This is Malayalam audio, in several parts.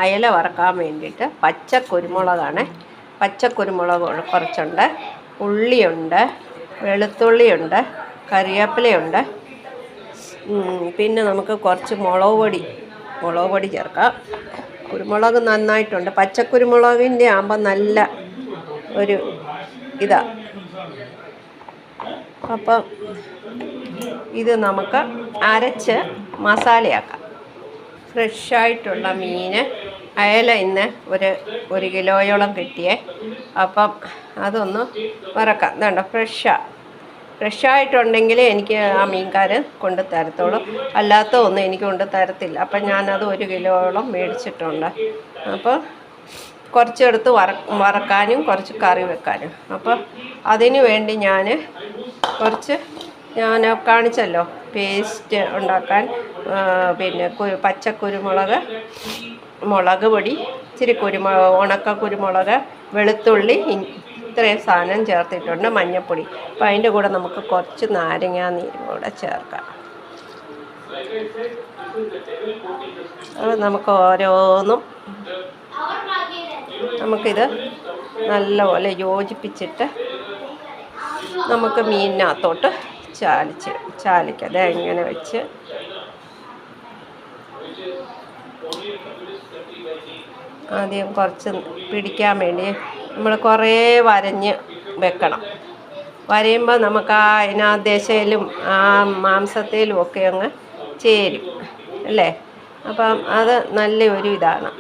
അയല വറക്കാൻ വേണ്ടിയിട്ട് പച്ച കുരുമുളകാണ്. പച്ചക്കുരുമുളക് കുറച്ചുണ്ട്, ഉള്ളിയുണ്ട്, വെളുത്തുള്ളിയുണ്ട്, കറിവേപ്പിലയുണ്ട്. പിന്നെ നമുക്ക് കുറച്ച് മുളക് പൊടി ചേർക്കാം. കുരുമുളക് നന്നായിട്ടുണ്ട്. പച്ചക്കുരുമുളകിൻ്റെ ആകുമ്പോൾ നല്ല ഒരു അപ്പം ഇത് നമുക്ക് അരച്ച് മസാലയാക്കാം. ഫ്രഷായിട്ടുള്ള മീൻ അയല ഇന്ന് ഒരു കിലോയോളം കിട്ടിയേ. അപ്പം അതൊന്ന് വറക്കാം. ഇതുണ്ട് ഫ്രഷായിട്ടുണ്ടെങ്കിൽ എനിക്ക് ആ മീൻകാരൻ കൊണ്ട് തരത്തുള്ളൂ, അല്ലാത്ത ഒന്നും എനിക്ക് കൊണ്ട് തരത്തില്ല. അപ്പം ഞാനത് 1 കിലോയോളം മേടിച്ചിട്ടുണ്ട്. അപ്പോൾ കുറച്ചെടുത്ത് വറക്കാനും കുറച്ച് കറി വെക്കാനും. അപ്പം അതിന് വേണ്ടി ഞാൻ കാണിച്ചല്ലോ പേസ്റ്റ് ഉണ്ടാക്കാൻ. പിന്നെ പച്ചക്കുരുമുളക്, മുളക് പൊടി, ഇച്ചിരി ഉണക്ക കുരുമുളക്, വെളുത്തുള്ളി, ഇത്രയും സാധനം ചേർത്തിട്ടുണ്ട്. മഞ്ഞൾപ്പൊടി. അപ്പം അതിൻ്റെ കൂടെ നമുക്ക് കുറച്ച് നാരങ്ങാനീരും കൂടെ ചേർക്കാം. അത് നമുക്ക് ഓരോന്നും നമുക്കിത് നല്ലപോലെ യോജിപ്പിച്ചിട്ട് നമുക്ക് മീനിനകത്തോട്ട് ചാലിക്കാം. അത് എങ്ങനെ വെച്ച് ആദ്യം കുറച്ച് പിടിക്കാൻ വേണ്ടി നമ്മൾ കുറേ വരഞ്ഞ് വെക്കണം. വരയുമ്പോൾ നമുക്ക് അതിനാ ദശയിലും ആ മാംസത്തിലും ഒക്കെ അങ്ങ് ചേരും അല്ലേ. അപ്പം അത് നല്ലൊരു ഇതാണ്.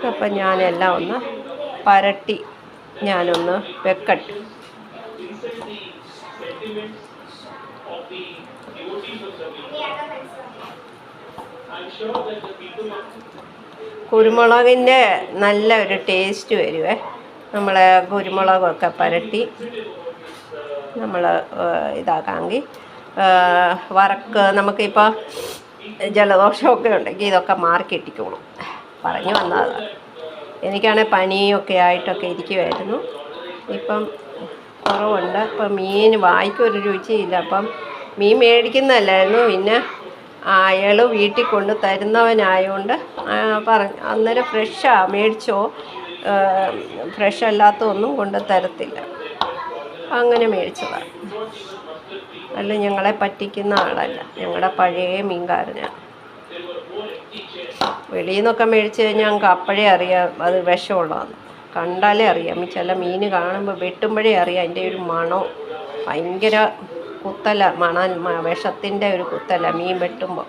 അപ്പം ഞാനെല്ലാം ഒന്ന് പരട്ടി ഞാനൊന്ന് വെക്കട്ടെ. കുരുമുളകിൻ്റെ നല്ല ഒരു ടേസ്റ്റ് വരുവേ. നമ്മൾ കുരുമുളകൊക്കെ പരട്ടി നമ്മൾ ഇതാക്കാമെങ്കിൽ നമുക്കിപ്പോൾ ജലദോഷമൊക്കെ ഉണ്ടെങ്കിൽ ഇതൊക്കെ മാറി കിട്ടിക്കോളും. പറഞ്ഞു വന്നതാണ്. എനിക്കാണെങ്കിൽ പനിയൊക്കെ ആയിട്ടൊക്കെ ഇരിക്കുമായിരുന്നു. ഇപ്പം കുറവുണ്ട്. ഇപ്പം മീൻ വായിക്കൊരു രുചിയില്ല. അപ്പം മീൻ മേടിക്കുന്നതല്ലായിരുന്നു. പിന്നെ അയാൾ വീട്ടിൽ കൊണ്ട് തരുന്നവനായതുകൊണ്ട് അന്നേരം മേടിച്ചോ, ഫ്രഷ് അല്ലാത്ത ഒന്നും കൊണ്ട് തരത്തില്ല. അങ്ങനെ മേടിച്ചതാണ്. അല്ല, ഞങ്ങളെ പറ്റിക്കുന്ന ആളല്ല. ഞങ്ങളുടെ പഴയ മീൻകാരനാണ്. വെളിയിൽ നിന്നൊക്കെ മേടിച്ച് കഴിഞ്ഞാൽ ഞങ്ങൾക്ക് അപ്പോഴേ അറിയാം അത് വിഷമുള്ളതാണ്. കണ്ടാലേ അറിയാം. ചില മീൻ കാണുമ്പോൾ വെട്ടുമ്പോഴേ അറിയാം അതിൻ്റെ ഒരു മണം. ഭയങ്കര കുത്തല വിഷത്തിൻ്റെ ഒരു കുത്തല. മീൻ വെട്ടുമ്പോൾ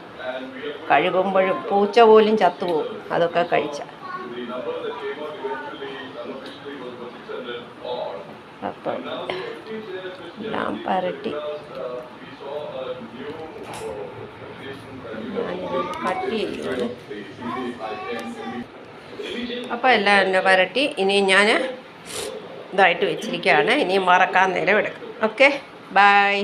കഴുകുമ്പോഴും പൂച്ച പോലും ചത്തുപോകും അതൊക്കെ കഴിച്ചാൽ. അപ്പം എല്ലാം പരട്ടി ഞാനിത് കട്ട് ചെയ്യുന്നത്. അപ്പോൾ എല്ലാം എന്നെ പരട്ടി ഇനി ഞാൻ ഇതായിട്ട് വെച്ചിരിക്കുകയാണ്. ഇനിയും വറക്കാൻ നേരം എടുക്കും. Okay, by.